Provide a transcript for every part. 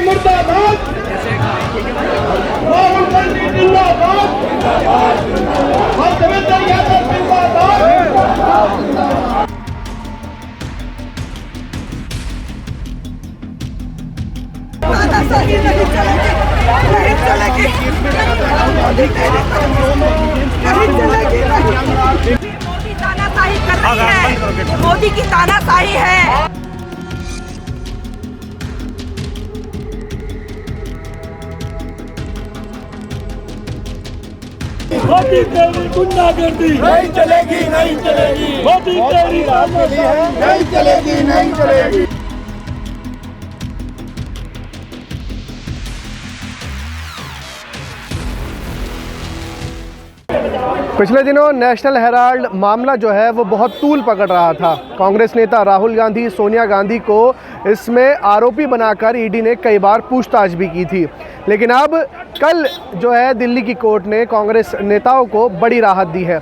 मुर्दाबाद, राहुल गांधी जिंदाबाद और देवेंद्र यादव जिंदाबाद। तानाशाही नहीं चलेगी, नहीं चलेगी, नहीं चलेगी। मोदी तानाशाही कर रही है, मोदी की तानाशाही है। मोदी तेरी गुंडागर्दी नहीं चलेगी, नहीं चलेगी, मोदी तेरी नहीं चलेगी, नहीं चलेगी। पिछले दिनों नेशनल हेराल्ड मामला जो है वो बहुत तूल पकड़ रहा था। कांग्रेस नेता राहुल गांधी, सोनिया गांधी को इसमें आरोपी बनाकर ईडी ने कई बार पूछताछ भी की थी। लेकिन अब कल जो है दिल्ली की कोर्ट ने कांग्रेस नेताओं को बड़ी राहत दी है।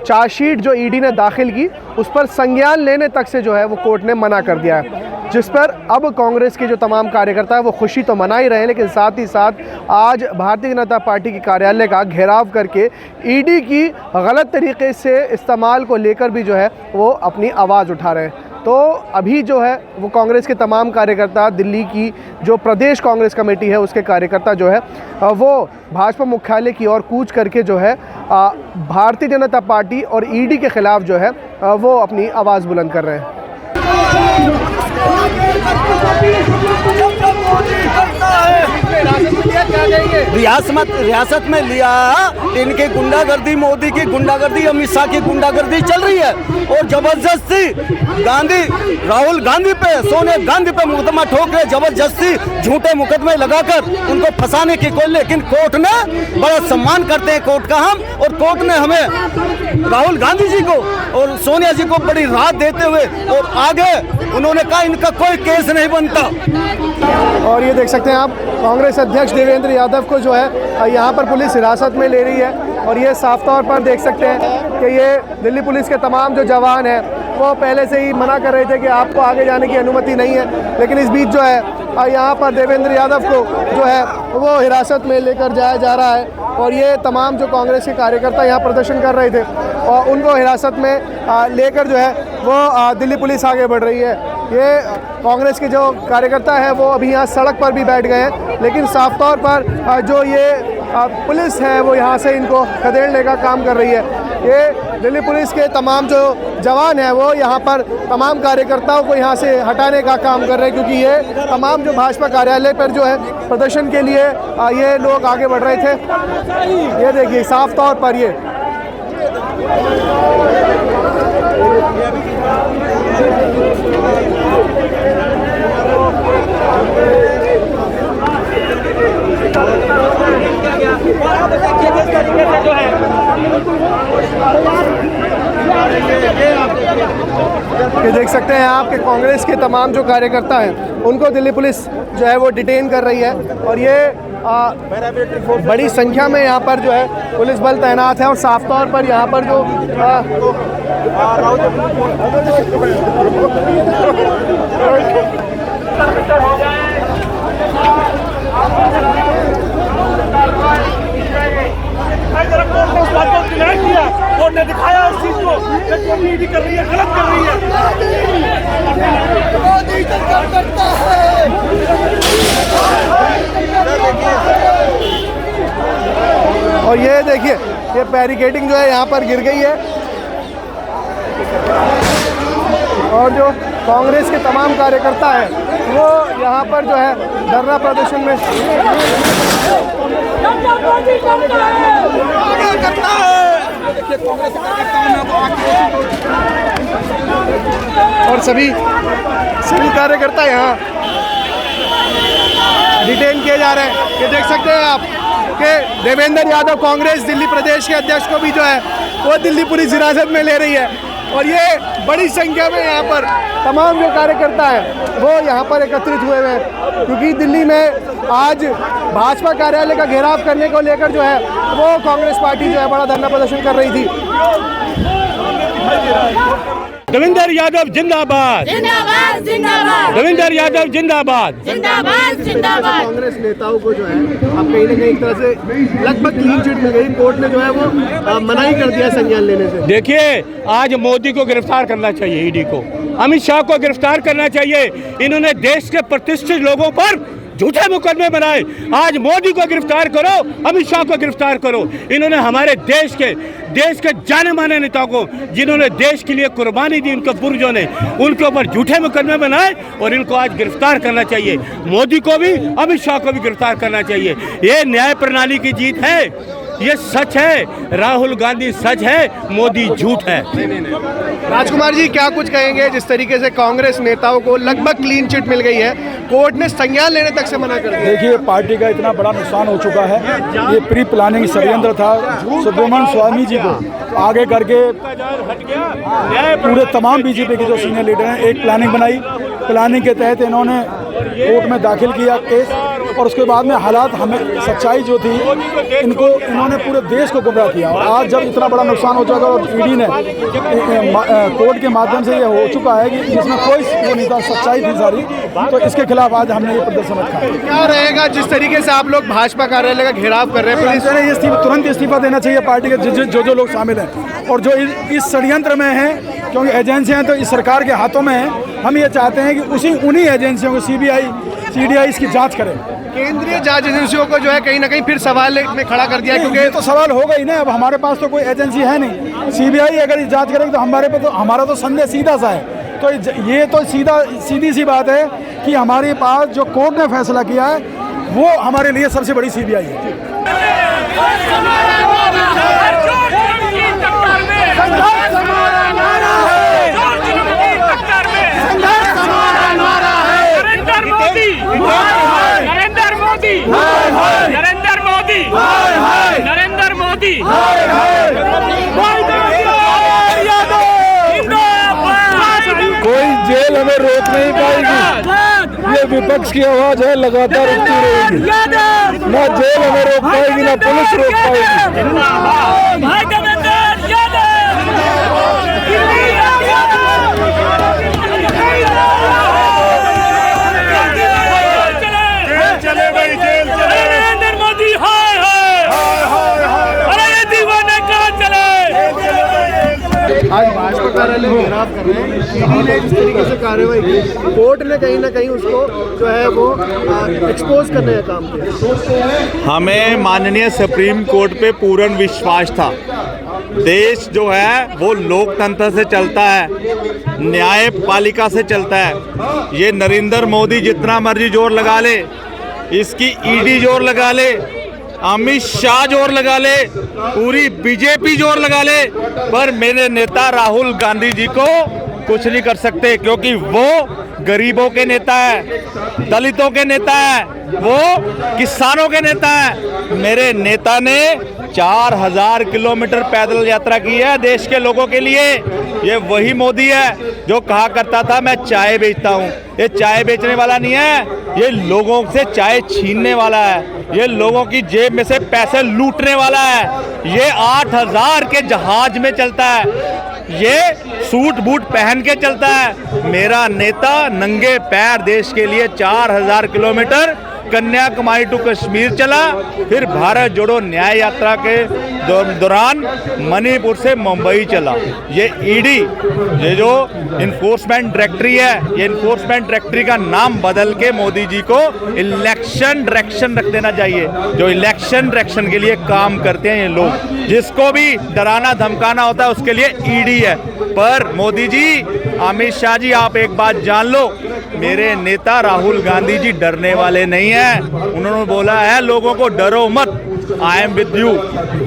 चार्जशीट जो ईडी ने दाखिल की उस पर संज्ञान लेने तक से जो है वो कोर्ट ने मना कर दिया है, जिस पर अब कांग्रेस के जो तमाम कार्यकर्ता हैं वो खुशी तो मना ही रहे हैं, लेकिन साथ ही साथ आज भारतीय जनता पार्टी के कार्यालय का घेराव करके ईडी की गलत तरीके से इस्तेमाल को लेकर भी जो है वो अपनी आवाज़ उठा रहे हैं। तो अभी जो है वो कांग्रेस के तमाम कार्यकर्ता, दिल्ली की जो प्रदेश कांग्रेस कमेटी है उसके कार्यकर्ता जो है वो भाजपा मुख्यालय की ओर कूच करके जो है भारतीय जनता पार्टी और ईडी के ख़िलाफ़ जो है वो अपनी आवाज़ बुलंद कर रहे हैं। रियासत में लिया, इनकी गुंडागर्दी, मोदी की गुंडागर्दी, अमित शाह की गुंडागर्दी चल रही है और जबरदस्ती राहुल गांधी पे, सोनिया गांधी पे मुकदमा ठोक रहे, जबरदस्ती झूठे मुकदमे लगाकर उनको फंसाने की कोई। लेकिन कोर्ट ने बड़ा सम्मान करते हैं कोर्ट का हम, और कोर्ट ने हमें राहुल गांधी जी को और सोनिया जी को बड़ी राहत देते हुए और आगे उन्होंने कहा इनका कोई केस नहीं बनता। और ये देख सकते हैं आप, कांग्रेस अध्यक्ष देवेंद्र यादव को जो है यहाँ पर पुलिस हिरासत में ले रही है। और ये साफ तौर पर देख सकते हैं कि ये दिल्ली पुलिस के तमाम जो जवान हैं वो पहले से ही मना कर रहे थे कि आपको आगे जाने की अनुमति नहीं है, लेकिन इस बीच जो है यहाँ पर देवेंद्र यादव को जो है वो हिरासत में लेकर जाया जा रहा है। और ये तमाम जो कांग्रेस के कार्यकर्ता यहाँ प्रदर्शन कर रहे थे और उनको हिरासत में लेकर जो है वो दिल्ली पुलिस आगे बढ़ रही है। ये कांग्रेस के जो कार्यकर्ता हैं वो अभी यहाँ सड़क पर भी बैठ गए हैं, लेकिन साफ तौर पर जो ये पुलिस है वो यहाँ से इनको खदेड़ने का काम कर रही है। ये दिल्ली पुलिस के तमाम जो जवान हैं वो यहाँ पर तमाम कार्यकर्ताओं को यहाँ से हटाने का काम कर रहे हैं, क्योंकि ये तमाम जो भाजपा कार्यालय पर जो है प्रदर्शन के लिए ये लोग आगे बढ़ रहे थे। ये देखिए साफ तौर पर ये ये देख सकते हैं आप कि कांग्रेस के तमाम जो कार्यकर्ता हैं उनको दिल्ली पुलिस जो है वो डिटेन कर रही है। और ये बड़ी संख्या में यहाँ पर जो है पुलिस बल तैनात है। और साफ तौर पर यहाँ पर जो कोर्ट ने दिखाया उस चीज को ईडी कर रही है, गलत कर रही है। मोदी सरकार करता है। और ये देखिए ये बैरिकेडिंग जो है यहाँ पर गिर गई है और जो कांग्रेस के तमाम कार्यकर्ता हैं वो यहाँ पर जो है धरना प्रदर्शन में और सभी कार्यकर्ता यहाँ डिटेन किए जा रहे हैं। ये देख सकते हैं आप कि देवेंद्र यादव कांग्रेस दिल्ली प्रदेश के अध्यक्ष को भी जो है वो दिल्ली पुलिस हिरासत में ले रही है। और ये बड़ी संख्या में यहाँ पर तमाम जो कार्यकर्ता हैं वो यहाँ पर एकत्रित हुए हैं, क्योंकि दिल्ली में आज भाजपा कार्यालय का घेराव करने को लेकर जो है वो कांग्रेस पार्टी जो है बड़ा धरना प्रदर्शन कर रही थी। देवेंद्र यादव जिंदाबाद, जिंदाबाद जिंदाबाद देवेंद्र यादव जिंदाबाद। जिंदाबाद जिंदाबाद। कांग्रेस नेताओं को जो है अब कहीं ना कहीं एक तरह से लगभग क्लीन चिट मिल गई, कोर्ट ने जो है वो मना ही कर दिया संज्ञान लेने से। देखिए, आज मोदी को गिरफ्तार करना चाहिए, ईडी को, अमित शाह को गिरफ्तार करना चाहिए। इन्होंने देश के प्रतिष्ठित लोगों पर झूठे मुकदमे बनाए। आज मोदी को गिरफ्तार करो, अमित शाह को गिरफ्तार करो। इन्होंने हमारे देश के जाने माने नेताओं को, जिन्होंने देश के लिए कुर्बानी दी, उनके पुरजों ने, उनके ऊपर झूठे मुकदमे बनाए और इनको आज गिरफ्तार करना चाहिए। मोदी को भी, अमित शाह को भी गिरफ्तार करना चाहिए। ये न्याय प्रणाली की जीत है, ये सच है। राहुल गांधी सच है, मोदी झूठ है। राजकुमार जी, क्या कुछ कहेंगे? जिस तरीके से कांग्रेस नेताओं को लगभग क्लीन चिट मिल गई है, कोर्ट ने संज्ञान लेने तक से मना कर दिया। देखिए, पार्टी का इतना बड़ा नुकसान हो चुका है। ये प्री प्लानिंग षड्यंत्र था। सुब्रमण्यम स्वामी जी को आगे करके पूरे तमाम बीजेपी के जो सीनियर लीडर हैं, एक प्लानिंग बनाई। प्लानिंग के तहत इन्होंने कोर्ट में दाखिल किया केस, और उसके बाद में हालात, हमें सच्चाई जो थी, इन्होंने पूरे देश को गुमराह किया। और आज जब इतना बड़ा नुकसान हो चुका और ईडी ने कोर्ट के माध्यम से ये हो चुका है कि इसमें कोई वो नहीं था, सच्चाई थी सारी, तो इसके खिलाफ आज हमने ये प्रदर्शन रखा है। क्या रहेगा जिस तरीके से आप लोग भाजपा कार्यालय का घेराव कर रहे हैं? पुलिस ने ये तुरंत इस्तीफा देना चाहिए पार्टी के जो लोग शामिल हैं और जो इस षड्यंत्र में हैं, क्योंकि एजेंसियां तो इस सरकार के हाथों में हैं। हम ये चाहते हैं कि उन्हीं एजेंसियों को सीबीआई, सीडीआई इसकी जांच करे। केंद्रीय जांच एजेंसियों को जो है कहीं ना कहीं फिर सवाल में खड़ा कर दिया, क्योंकि ये तो सवाल होगा ही ना। अब हमारे पास तो कोई एजेंसी है नहीं। सीबीआई अगर जांच करेगी तो हमारा तो संदेह सीधा सा है। तो ये तो सीधी सी बात है कि हमारे पास जो कोर्ट ने फैसला किया है वो हमारे लिए सबसे बड़ी सीबीआई है। नरेंद्र मोदी कोई जेल हमें रोक नहीं पाएगी। ये विपक्ष की आवाज है, लगातार उठती रहेगी। ना जेल हमें रोक पाएगी, ना पुलिस रोक पाएगी। आज भाजपा कार्यालय में घेराव कर रहे हैं। ईडी ने जिस तरीके से कार्रवाई की, कोर्ट ने कहीं ना कहीं उसको जो है वो एक्सपोज करने का काम किया। हमें माननीय सुप्रीम कोर्ट पे पूर्ण विश्वास था। देश जो है वो लोकतंत्र से चलता है, न्यायपालिका से चलता है। ये नरेंद्र मोदी जितना मर्जी जोर लगा ले, इसकी ईडी जोर लगा ले, अमित शाह जोर लगा ले, पूरी बीजेपी जोर लगा ले, पर मेरे नेता राहुल गांधी जी को कुछ नहीं कर सकते, क्योंकि वो गरीबों के नेता है, दलितों के नेता है, वो किसानों के नेता है। मेरे नेता ने 4000 किलोमीटर पैदल यात्रा की है देश के लोगों के लिए। ये वही मोदी है जो कहा करता था मैं चाय बेचता हूँ। ये चाय बेचने वाला नहीं है, ये लोगों से चाय छीनने वाला है, ये लोगों की जेब में से पैसे लूटने वाला है। ये 8000 के जहाज में चलता है, ये सूट बूट पहन के चलता है। मेरा नेता नंगे पैर देश के लिए 4000 किलोमीटर कन्याकुमारी टू कश्मीर चला, फिर भारत जोड़ो न्याय यात्रा के दौरान मणिपुर से मुंबई चला। ये ईडी, ये जो इन्फोर्समेंट डायरेक्टरी है, ये इन्फोर्समेंट डायरेक्टरी का नाम बदल के मोदी जी को इलेक्शन डायरेक्शन रख देना चाहिए। जो इलेक्शन डायरेक्शन के लिए काम करते हैं ये लोग, जिसको भी डराना धमकाना होता है उसके लिए ईडी है। पर मोदी जी, अमित शाह जी, आप एक बात जान लो, मेरे नेता राहुल गांधी जी डरने वाले नहीं हैं। उन्होंने बोला है लोगों को डरो मत, आई एम विद यू,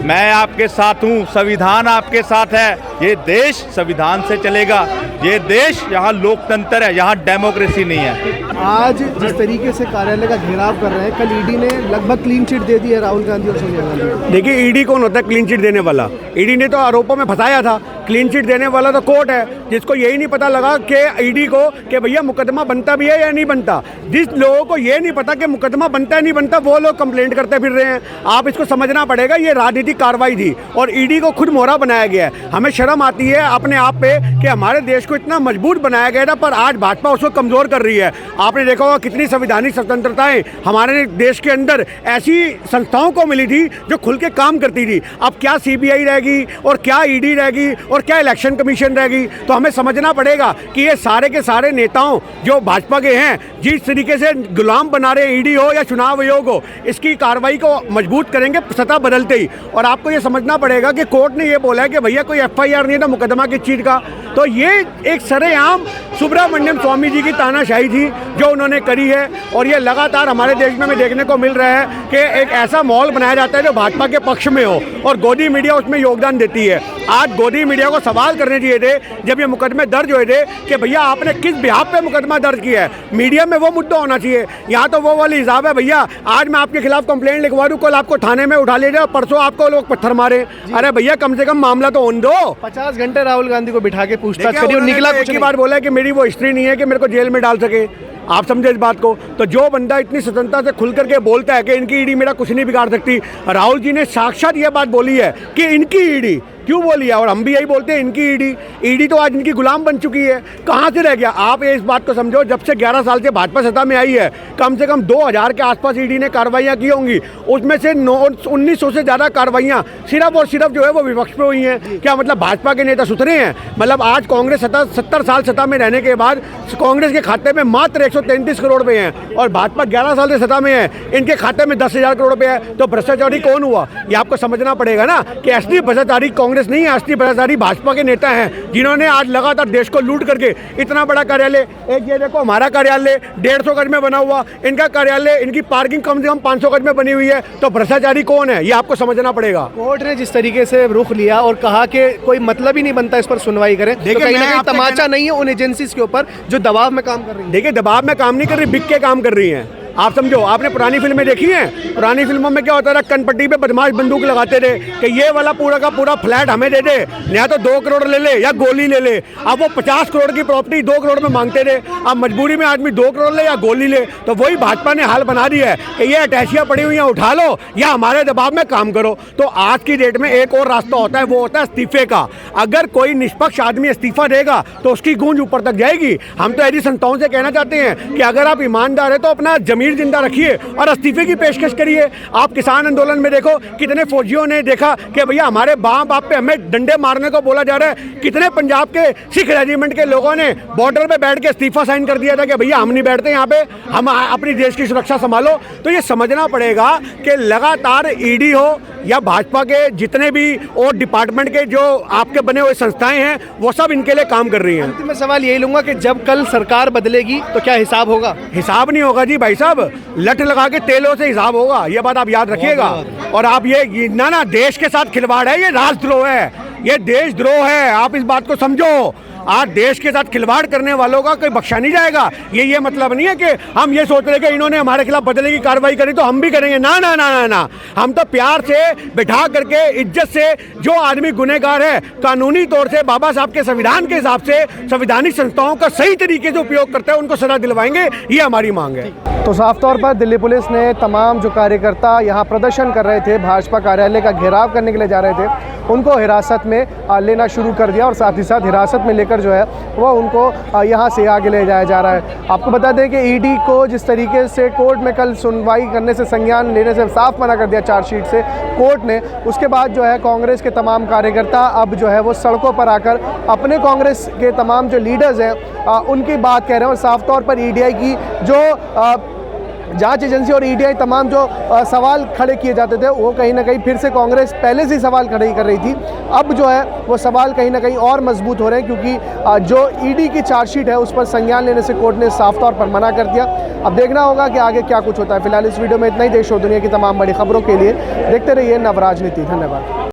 मैं आपके साथ हूँ, संविधान आपके साथ है। ये देश संविधान से चलेगा, ये देश, यहाँ लोकतंत्र है, यहाँ डेमोक्रेसी नहीं है। आज जिस तरीके से कार्यालय का घेराव कर रहे हैं, कल ईडी ने लगभग क्लीन चिट दे दी है राहुल गांधी और सोनिया गांधी। देखिए, ईडी कौन होता है क्लीन चिट देने वाला? ईडी ने तो आरोपों में फंसाया था। क्लीन चिट देने वाला तो कोर्ट है, जिसको यही नहीं पता लगा कि ईडी को कि भैया मुकदमा बनता भी है या नहीं बनता। जिस लोगों को ये नहीं पता कि मुकदमा बनता है नहीं बनता, वो लोग कंप्लेंट करते फिर रहे हैं। आप इसको समझना पड़ेगा, ये राजनीतिक कार्रवाई थी और ईडी को खुद मोहरा बनाया गया है। हमें शर्म शर्म आती है अपने आप पे कि हमारे देश को इतना मजबूत बनाया गया था, पर आज भाजपा उसको कमज़ोर कर रही है। आपने देखा होगा कितनी संवैधानिक स्वतंत्रताएं हमारे देश के अंदर ऐसी संस्थाओं को मिली थी जो खुल के काम करती थी। अब क्या CBI रहेगी और क्या ED रहेगी और क्या इलेक्शन कमीशन रहेगी? तो हमें समझना पड़ेगा कि ये सारे के सारे नेताओं जो भाजपा के हैं, जिस तरीके से गुलाम बना रहे ED हो या चुनाव आयोग हो, इसकी कार्रवाई को मजबूत करेंगे सत्ता बदलते ही। और आपको ये समझना पड़ेगा कि कोर्ट ने ये बोला है कि भैया कोई FIR नहीं था मुकदमा किस चीज़ का। तो ये एक सरेआम सुब्रमण्यम स्वामी जी की तानाशाही थी जो उन्होंने करी है। और ये लगातार हमारे देश में हमें देखने को मिल रहा है कि एक ऐसा माहौल बनाया जाता है जो भाजपा के पक्ष में हो और गोदी मीडिया उसमें योगदान देती है। आज गोदी मीडिया को सवाल करने चाहिए थे जब ये मुकदमे दर्ज हुए थे कि भैया आपने किस बिहाफ पे मुकदमा दर्ज किया है। मीडिया में वो मुद्दा होना चाहिए। यहाँ तो वो वाली हिसाब है भैया आज मैं आपके खिलाफ कंप्लेंट लिखवा दूँ, कल आपको थाने में उठा ले जाए और परसों आपको लोग पत्थर मारे। अरे भैया कम से कम मामला तो होने दो। 50 घंटे राहुल गांधी को बिठा के पूछताछ करी और निकला कुछ नहीं। बार बोला है कि मेरी वो हिस्ट्री नहीं है कि मेरे को जेल में डाल सके। आप समझे इस बात को? तो जो बंदा इतनी स्वतंत्रता से खुल करके बोलता है कि इनकी ED मेरा कुछ नहीं बिगाड़ सकती, राहुल जी ने साक्षात ये बात बोली है कि इनकी ED क्यों बोली है, और हम भी यही बोलते हैं इनकी ED तो आज इनकी गुलाम बन चुकी है। कहाँ से रह गया? आप इस बात को समझो, जब से 11 साल से भाजपा सत्ता में आई है कम से कम 2000 के आसपास ED ने कार्रवाइयाँ की होंगी। उसमें से 1900 से ज़्यादा कार्रवाइयाँ सिर्फ और सिर्फ जो है वो विपक्ष पे हुई हैं। क्या मतलब भाजपा के नेता सुधरे हैं? मतलब आज कांग्रेस 70 साल सत्ता में रहने के बाद कांग्रेस के खाते में मात्र 133 करोड़ रुपये हैं और भाजपा 11 साल से सत्ता में है, इनके खाते में 10,000 करोड़ रुपये है। तो भ्रष्टाचारी कौन हुआ? ये आपको समझना पड़ेगा ना कि असली भ्रष्टाचारी कांग्रेस नहीं है, असली भ्रष्टाचारी भाजपा के नेता हैं जिन्होंने आज लगातार देश को लूट करके इतना बड़ा कार्यालय, एक ये देखो हमारा कार्यालय 150 गज में बना हुआ, इनका कार्यालय, इनकी पार्किंग कम से कम 500 गज में बनी हुई है। तो भ्रष्टाचारी कौन है ये आपको समझना पड़ेगा। कोर्ट ने जिस तरीके से रुख लिया और कहा कि कोई मतलब ही नहीं बनता इस पर सुनवाई करें, तो कहीं ना कहीं तमाचा नहीं है उन एजेंसीज के ऊपर जो दबाव में काम कर रही है। देखिए दबाव में काम नहीं कर रही, बिक के काम कर रही हैं। आप समझो, आपने पुरानी फिल्में देखी हैं? पुरानी फिल्मों में क्या होता था, कनपट्टी पे बदमाश बंदूक लगाते थे कि ये वाला पूरा का पूरा फ्लैट हमें दे दे, या तो 2 करोड़ ले ले या गोली ले ले। अब वो 50 करोड़ की प्रॉपर्टी 2 करोड़ में मांगते थे। अब मजबूरी में आदमी 2 करोड़ ले या गोली ले। तो वही भाजपा ने हाल बना दिया है कि ये अटैचियाँ पड़ी हुई हैं उठा लो या हमारे दबाव में काम करो। तो आज की डेट में एक और रास्ता होता है, वो होता है इस्तीफे का। अगर कोई निष्पक्ष आदमी इस्तीफा देगा तो उसकी गूंज ऊपर तक जाएगी। हम तो ऐसी संस्थाओं से कहना चाहते हैं कि अगर आप ईमानदार है तो अपना जमीर जिंदा रखिए और इस्तीफे की पेशकश करिए। आप किसान आंदोलन में देखो कितने फौजियों ने देखा कि भैया हमारे बाप पे हमें डंडे मारने को बोला जा रहा है। कितने पंजाब के सिख रेजिमेंट के लोगों ने बॉर्डर पे बैठ के इस्तीफा साइन कर दिया था कि भैया हम नहीं बैठते यहाँ पे, हम अपनी देश की सुरक्षा संभालो। तो ये समझना पड़ेगा कि लगातार ED हो या भाजपा के जितने भी और डिपार्टमेंट के जो आपके बने हुए संस्थाएं हैं वो सब इनके लिए काम कर रही हैं। अंतिम में सवाल यही लूंगा कि जब कल सरकार बदलेगी तो क्या हिसाब होगा? हिसाब नहीं होगा जी भाई साहब, लठ लगा के तेलों से हिसाब होगा, ये बात आप याद रखिएगा। और आप ये ना देश के साथ खिलवाड़ है, ये राष्ट्रद्रोह है, ये देशद्रोह है। आप इस बात को समझो। आज देश के साथ खिलवाड़ करने वालों का कोई बख्शा नहीं जाएगा। ये मतलब नहीं है कि हम ये सोच रहे कि इन्होंने हमारे खिलाफ बदले की कार्रवाई करी तो हम भी करेंगे। ना ना ना ना ना, हम तो प्यार से बिठा करके इज्जत से जो आदमी गुनहगार है कानूनी तौर से बाबा साहब के संविधान के हिसाब से संवैधानिक संस्थाओं का सही तरीके से उपयोग करते हैं उनको सजा दिलवाएंगे, ये हमारी मांग है। तो साफ तौर पर दिल्ली पुलिस ने तमाम जो कार्यकर्ता यहाँ प्रदर्शन कर रहे थे, भाजपा कार्यालय का घेराव करने के लिए जा रहे थे, उनको हिरासत में लेना शुरू कर दिया और साथ ही साथ हिरासत में लेकर जो है वो उनको यहाँ से आगे ले जाया जा रहा है। आपको बता दें कि ED को जिस तरीके से कोर्ट में कल सुनवाई करने से, संज्ञान लेने से साफ मना कर दिया चार्जशीट से कोर्ट ने, उसके बाद जो है कांग्रेस के तमाम कार्यकर्ता अब जो है वो सड़कों पर आकर अपने कांग्रेस के तमाम जो लीडर्स हैं उनकी बात कह रहे हैं। और साफ तौर पर EDI की जो जांच एजेंसी और EDI तमाम जो सवाल खड़े किए जाते थे वो कहीं ना कहीं फिर से कांग्रेस पहले से ही सवाल खड़े कर रही थी, अब जो है वो सवाल कहीं ना कहीं और मजबूत हो रहे हैं क्योंकि जो ED की चार्जशीट है उस पर संज्ञान लेने से कोर्ट ने साफ तौर पर मना कर दिया। अब देखना होगा कि आगे क्या कुछ होता है। फिलहाल इस वीडियो में इतना ही। देश और दुनिया की तमाम बड़ी खबरों के लिए देखते रहिए नव राजनीति। धन्यवाद।